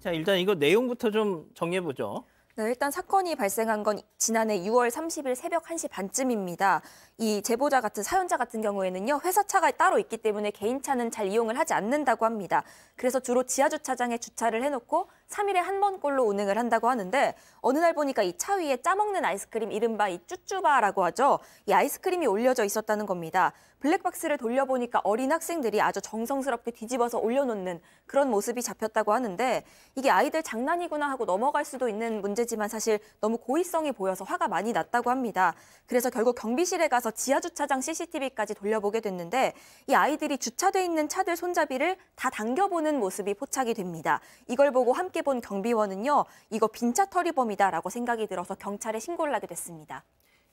자, 일단 이거 내용부터 좀 정리해보죠. 네, 일단 사건이 발생한 건 지난해 6월 30일 새벽 1시 반쯤입니다. 이 제보자 같은 사연자 같은 경우에는요, 회사 차가 따로 있기 때문에 개인 차는 잘 이용을 하지 않는다고 합니다. 그래서 주로 지하 주차장에 주차를 해놓고 3일에 한 번꼴로 운행을 한다고 하는데 어느 날 보니까 이 차 위에 짜먹는 아이스크림 이른바 이 쭈쭈바라고 하죠. 이 아이스크림이 올려져 있었다는 겁니다. 블랙박스를 돌려보니까 어린 학생들이 아주 정성스럽게 뒤집어서 올려놓는 그런 모습이 잡혔다고 하는데 이게 아이들 장난이구나 하고 넘어갈 수도 있는 문제지만 사실 너무 고의성이 보여서 화가 많이 났다고 합니다. 그래서 결국 경비실에 가서 지하주차장 CCTV까지 돌려보게 됐는데 이 아이들이 주차돼 있는 차들 손잡이를 다 당겨보는 모습이 포착이 됩니다. 이걸 보고 함께 본 경비원은요, 이거 빈차 터리범이다라고 생각이 들어서 경찰에 신고를 하게 됐습니다.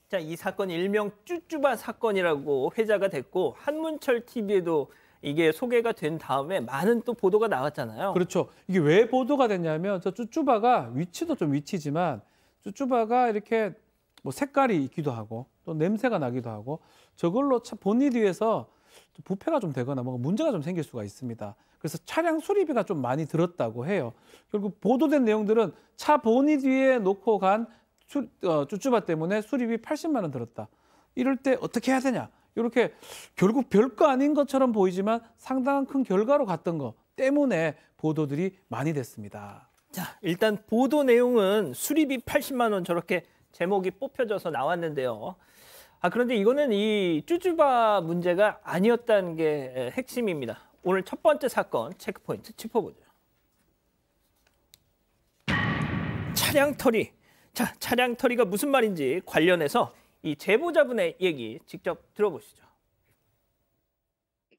자, 이 사건 일명 쭈쭈바 사건이라고 회자가 됐고 한문철 TV에도 이게 소개가 된 다음에 많은 또 보도가 나왔잖아요. 그렇죠. 이게 왜 보도가 됐냐면 저 쭈쭈바가 위치도 좀 위치지만 쭈쭈바가 이렇게 뭐 색깔이 있기도 하고 또 냄새가 나기도 하고 저걸로 차 보닛 위에서 부패가 좀 되거나 뭔가 문제가 좀 생길 수가 있습니다. 그래서 차량 수리비가 좀 많이 들었다고 해요. 결국 보도된 내용들은 차 보닛 위에 놓고 간 쭈쭈바 때문에 수리비 80만 원 들었다. 이럴 때 어떻게 해야 되냐? 이렇게 결국 별거 아닌 것처럼 보이지만 상당한 큰 결과로 갔던 것 때문에 보도들이 많이 됐습니다. 자, 일단 보도 내용은 수리비 80만 원 저렇게 제목이 뽑혀져서 나왔는데요. 그런데 이거는 이 쭈쭈바 문제가 아니었다는 게 핵심입니다. 오늘 첫 번째 사건 체크포인트 짚어보죠. 차량 털이. 자, 차량 털이가 무슨 말인지 관련해서 이 제보자분의 얘기 직접 들어보시죠.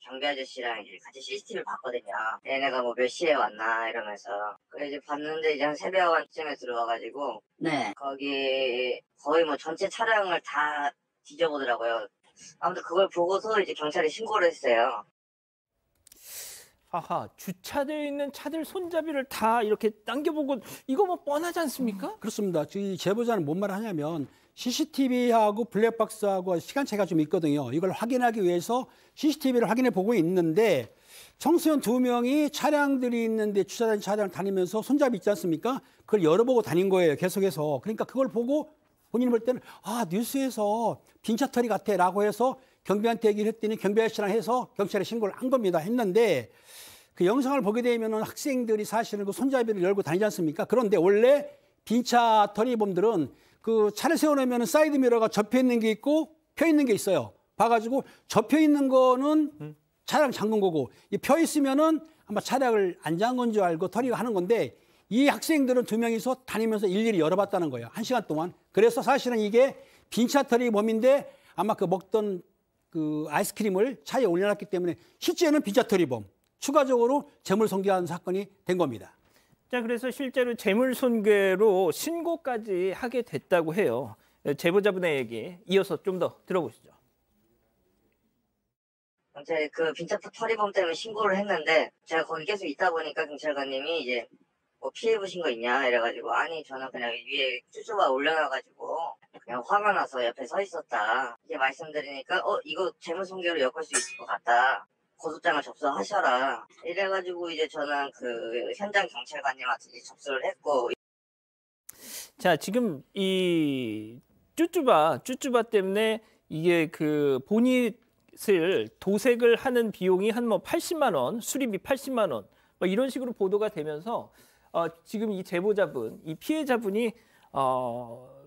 경비 아저씨랑 이제 같이 CCTV를 봤거든요. 얘네가 뭐 몇 시에 왔나 이러면서. 그래 이제 봤는데 이제 한 새벽 1쯤에 들어와가지고 네. 거기 거의 뭐 전체 차량을 다 뒤져보더라고요. 아무튼 그걸 보고서 이제 경찰에 신고를 했어요. 주차되어 있는 차들 손잡이를 다 이렇게 당겨보고 이거 뭐 뻔하지 않습니까? 그렇습니다. 이 제보자는 뭔 말을 하냐면 CCTV하고 블랙박스하고 시간차가 좀 있거든요. 이걸 확인하기 위해서 CCTV를 확인해 보고 있는데 청소년 2명이 차량들이 있는데 주차된 차량을 다니면서 손잡이 있지 않습니까? 그걸 열어보고 다닌 거예요. 계속해서. 그러니까 그걸 보고 본인이 볼 때는 뉴스에서 빈차털이 같아 라고 해서 경비한테 얘기를 했더니 경비 아저씨랑 해서 경찰에 신고를 한 겁니다. 했는데 그 영상을 보게 되면 학생들이 사실은 그 손잡이를 열고 다니지 않습니까? 그런데 원래 빈차 터리범들은 그 차를 세워놓으면 사이드 미러가 접혀 있는 게 있고 펴 있는 게 있어요. 봐가지고 접혀 있는 거는 차량 잠근 거고 이 펴 있으면은 아마 차량을 안 잠근 줄 알고 터리가 하는 건데 이 학생들은 2명이서 다니면서 일일이 열어봤다는 거예요. 1시간 동안. 그래서 사실은 이게 빈차 터리범인데 아마 그 먹던 그 아이스크림을 차에 올려놨기 때문에 실제는 빈차 터리범. 추가적으로 재물손괴한 사건이 된 겁니다. 자, 그래서 실제로 재물손괴로 신고까지 하게 됐다고 해요. 제보자분의 얘기 이어서 좀 더 들어보시죠. 이제 그 빈차 터리범 때문에 신고를 했는데 제가 거기 계속 있다 보니까 경찰관님이 이제 뭐 피해 보신 거 있냐 이래가지고 아니 저는 그냥 위에 쭈쭈바 올려놔가지고 그냥 화가 나서 옆에 서 있었다. 이제 말씀드리니까 이거 재물손괴로 엮을 수 있을 것 같다. 고소장을 접수하셔라. 이래가지고 이제 저는 그 현장 경찰관님한테 이제 접수를 했고. 자, 지금 이 쭈쭈바 때문에 이게 그 보닛을 도색을 하는 비용이 한 뭐 80만 원, 수리비 80만 원, 뭐 이런 식으로 보도가 되면서 지금 이 제보자분, 이 피해자분이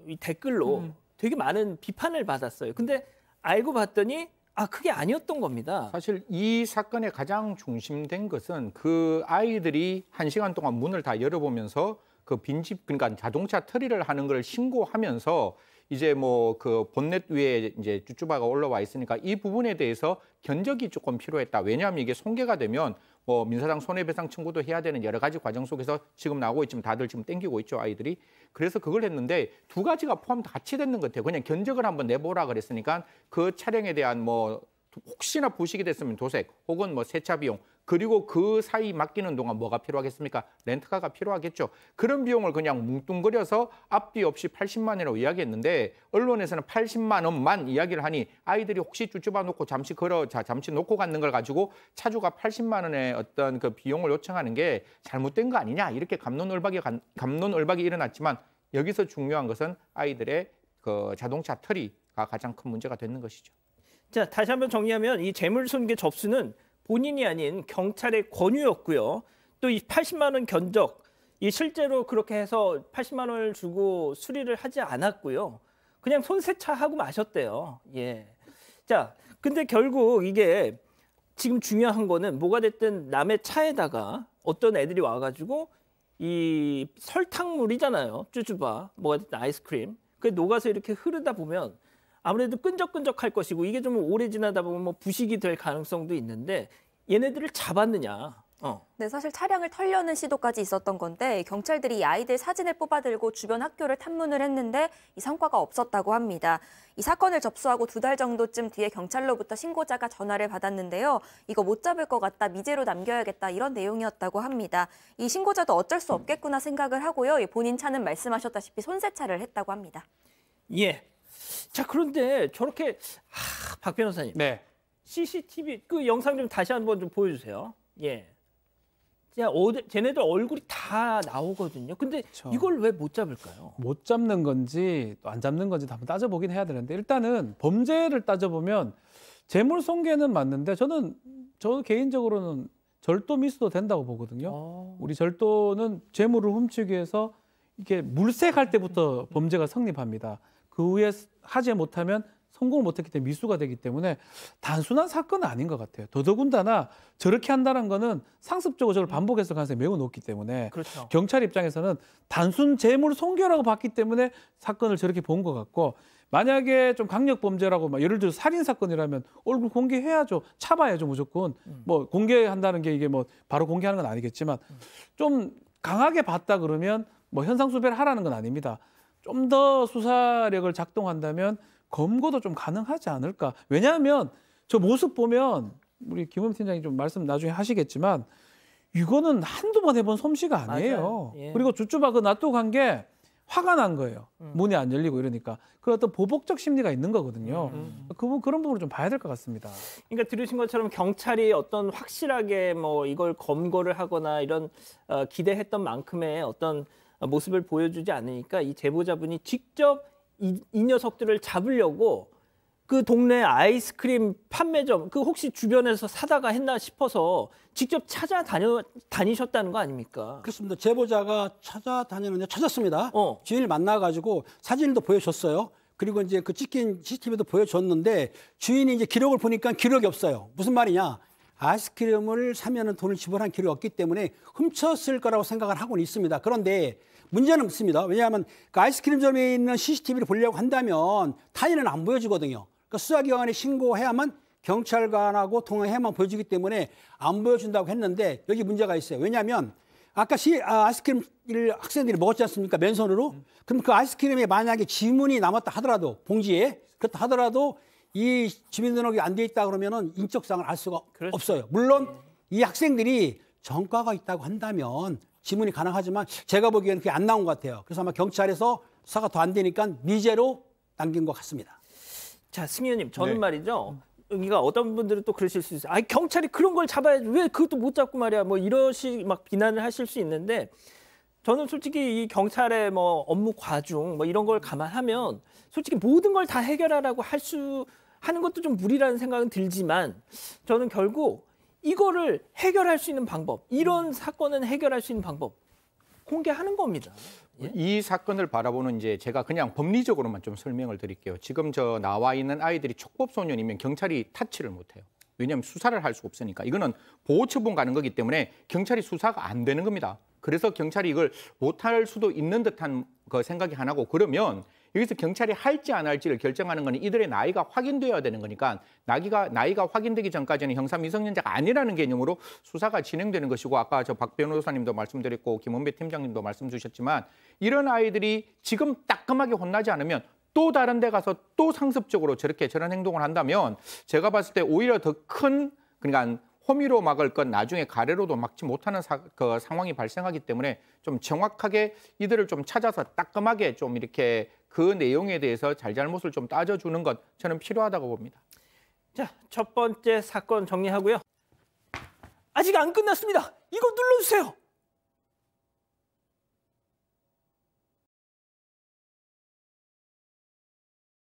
이 댓글로 되게 많은 비판을 받았어요. 근데 알고 봤더니 그게 아니었던 겁니다. 사실 이 사건의 가장 중심된 것은 그 아이들이 1시간 동안 문을 다 열어보면서 그 빈집, 그러니까 자동차 터리를 하는 걸 신고하면서 이제 뭐 그 본넷 위에 이제 쭈쭈바가 올라와 있으니까 이 부분에 대해서 견적이 조금 필요했다. 왜냐하면 이게 손괴가 되면 뭐 민사상 손해배상 청구도 해야 되는 여러 가지 과정 속에서 지금 나오고 있지만 다들 지금 땡기고 있죠, 아이들이. 그래서 그걸 했는데 두 가지가 포함 같이 됐는 것 같아요. 그냥 견적을 한번 내보라 그랬으니까 그 차량에 대한 뭐 혹시나 부식이 됐으면 도색 혹은 뭐 세차 비용 그리고 그 사이 맡기는 동안 뭐가 필요하겠습니까? 렌트카가 필요하겠죠. 그런 비용을 그냥 뭉뚱그려서 앞뒤 없이 80만 원이라고 이야기했는데 언론에서는 80만 원만 이야기를 하니 아이들이 혹시 쭈쭈바 놓고 잠시 잠시 놓고 갔는 걸 가지고 차주가 80만 원의 어떤 그 비용을 요청하는 게 잘못된 거 아니냐 이렇게 갑론을박이 일어났지만 여기서 중요한 것은 아이들의 그 자동차 터리가 가장 큰 문제가 되는 것이죠. 자, 다시 한번 정리하면 이 재물손괴 접수는 본인이 아닌 경찰의 권유였고요. 또 이 80만 원 견적, 이 실제로 그렇게 해서 80만 원을 주고 수리를 하지 않았고요. 그냥 손세차하고 마셨대요. 예. 자, 근데 결국 이게 지금 중요한 거는 뭐가 됐든 남의 차에다가 어떤 애들이 와가지고 이 설탕물이잖아요. 쭈쭈바, 뭐가 됐든 아이스크림. 그게 녹아서 이렇게 흐르다 보면 아무래도 끈적끈적할 것이고 이게 좀 오래 지나다 보면 뭐 부식이 될 가능성도 있는데 얘네들을 잡았느냐. 네, 사실 차량을 털려는 시도까지 있었던 건데 경찰들이 이 아이들 사진을 뽑아들고 주변 학교를 탐문을 했는데 이 성과가 없었다고 합니다. 이 사건을 접수하고 2달 정도쯤 뒤에 경찰로부터 신고자가 전화를 받았는데요. 이거 못 잡을 것 같다, 미제로 남겨야겠다 이런 내용이었다고 합니다. 이 신고자도 어쩔 수 없겠구나 생각을 하고요. 본인 차는 말씀하셨다시피 손세차를 했다고 합니다. 예. 자, 그런데 저렇게 박 변호사님. 네. CCTV 그 영상 좀 다시 한번 좀 보여주세요. 예. 쟤네들 얼굴이 다 나오거든요. 근데 그렇죠. 이걸 왜 못 잡을까요? 못 잡는 건지 또 안 잡는 건지 한번 따져보긴 해야 되는데 일단은 범죄를 따져보면 재물손괴는 맞는데 저 개인적으로는 절도 미수도 된다고 보거든요. 우리 절도는 재물을 훔치기 위해서 이게 물색할 때부터 범죄가 성립합니다. 그 후에 하지 못하면 성공을 못했기 때문에 미수가 되기 때문에 단순한 사건은 아닌 것 같아요. 더더군다나 저렇게 한다는 거는 상습적으로 저걸 반복했을 가능성이 매우 높기 때문에 그렇죠. 경찰 입장에서는 단순 재물 손괴라고 봤기 때문에 사건을 저렇게 본 것 같고 만약에 좀 강력 범죄라고 막 예를 들어 살인 사건이라면 얼굴 공개해야죠. 차봐야죠 무조건. 뭐 공개한다는 게 이게 뭐 바로 공개하는 건 아니겠지만 좀 강하게 봤다 그러면 뭐 현상수배를 하라는 건 아닙니다. 좀 더 수사력을 작동한다면 검거도 좀 가능하지 않을까. 왜냐하면 저 모습 보면 우리 김은미 팀장님 좀 말씀 나중에 하시겠지만 이거는 한두 번 해본 솜씨가 아니에요. 예. 그리고 쭈쭈바 그 놔두고 간 게 화가 난 거예요. 문이 안 열리고 이러니까. 그 어떤 보복적 심리가 있는 거거든요. 그런 부분을 좀 봐야 될 것 같습니다. 그러니까 들으신 것처럼 경찰이 어떤 확실하게 뭐 이걸 검거를 하거나 이런 기대했던 만큼의 어떤 모습을 보여주지 않으니까 이 제보자분이 직접 이 녀석들을 잡으려고 그 동네 아이스크림 판매점 그 혹시 주변에서 사다가 했나 싶어서 직접 찾아다니셨다는 거 아닙니까? 그렇습니다. 제보자가 찾아다니는데 찾았습니다. 주인을 만나가지고 사진도 보여줬어요. 그리고 이제 그 찍힌 CCTV도 보여줬는데 주인이 이제 기록을 보니까 기록이 없어요. 무슨 말이냐? 아이스크림을 사면은 돈을 지불한 기록이 없기 때문에 훔쳤을 거라고 생각을 하고는 있습니다. 그런데 문제는 없습니다. 왜냐하면 그 아이스크림점에 있는 CCTV를 보려고 한다면 타인은 안 보여주거든요. 그러니까 수사기관에 신고해야만 경찰관하고 통화해야만 보여주기 때문에 안 보여준다고 했는데 여기 문제가 있어요. 왜냐하면 아까 아이스크림을 학생들이 먹었지 않습니까? 맨손으로. 그럼 그 아이스크림에 만약에 지문이 남았다 하더라도 봉지에 그렇다 하더라도 이 주민등록이 안 돼 있다 그러면은 인적사항을 알 수가 그렇죠. 없어요. 물론 이 학생들이 전과가 있다고 한다면 지문이 가능하지만 제가 보기에는 그게 안 나온 것 같아요. 그래서 아마 경찰에서 수사가 더 안 되니까 미제로 남긴 것 같습니다. 자, 승 의원님, 저는 네. 말이죠. 그러니까 어떤 분들은 또 그러실 수 있어요. 경찰이 그런 걸 잡아야지 왜 그것도 못 잡고 말이야. 뭐 막 비난을 하실 수 있는데 저는 솔직히 이 경찰의 뭐 업무 과중 뭐 이런 걸 감안하면 솔직히 모든 걸 다 해결하라고 하는 것도 좀 무리라는 생각은 들지만 저는 결국 이거를 해결할 수 있는 방법, 이런 사건은 해결할 수 있는 방법 공개하는 겁니다. 예? 이 사건을 바라보는 이제 제가 그냥 법리적으로만 좀 설명을 드릴게요. 지금 저 나와 있는 아이들이 촉법소년이면 경찰이 타치를 못해요. 왜냐하면 수사를 할 수가 없으니까. 이거는 보호처분 가는 거기 때문에 경찰이 수사가 안 되는 겁니다. 그래서 경찰이 이걸 못할 수도 있는 듯한 그 생각이 하나고 그러면 여기서 경찰이 할지 안 할지를 결정하는 건 이들의 나이가 확인되어야 되는 거니까 나이가 확인되기 전까지는 형사 미성년자가 아니라는 개념으로 수사가 진행되는 것이고 아까 저 박 변호사님도 말씀드렸고 김원배 팀장님도 말씀 주셨지만 이런 아이들이 지금 따끔하게 혼나지 않으면 또 다른 데 가서 또 상습적으로 저런 행동을 한다면 제가 봤을 때 오히려 더 큰 그러니까 호미로 막을 건 나중에 가래로도 막지 못하는 그 상황이 발생하기 때문에 좀 정확하게 이들을 좀 찾아서 따끔하게 좀 이렇게 그 내용에 대해서 잘잘못을 좀 따져주는 것 저는 필요하다고 봅니다. 자, 첫 번째 사건 정리하고요. 아직 안 끝났습니다. 이거 눌러주세요.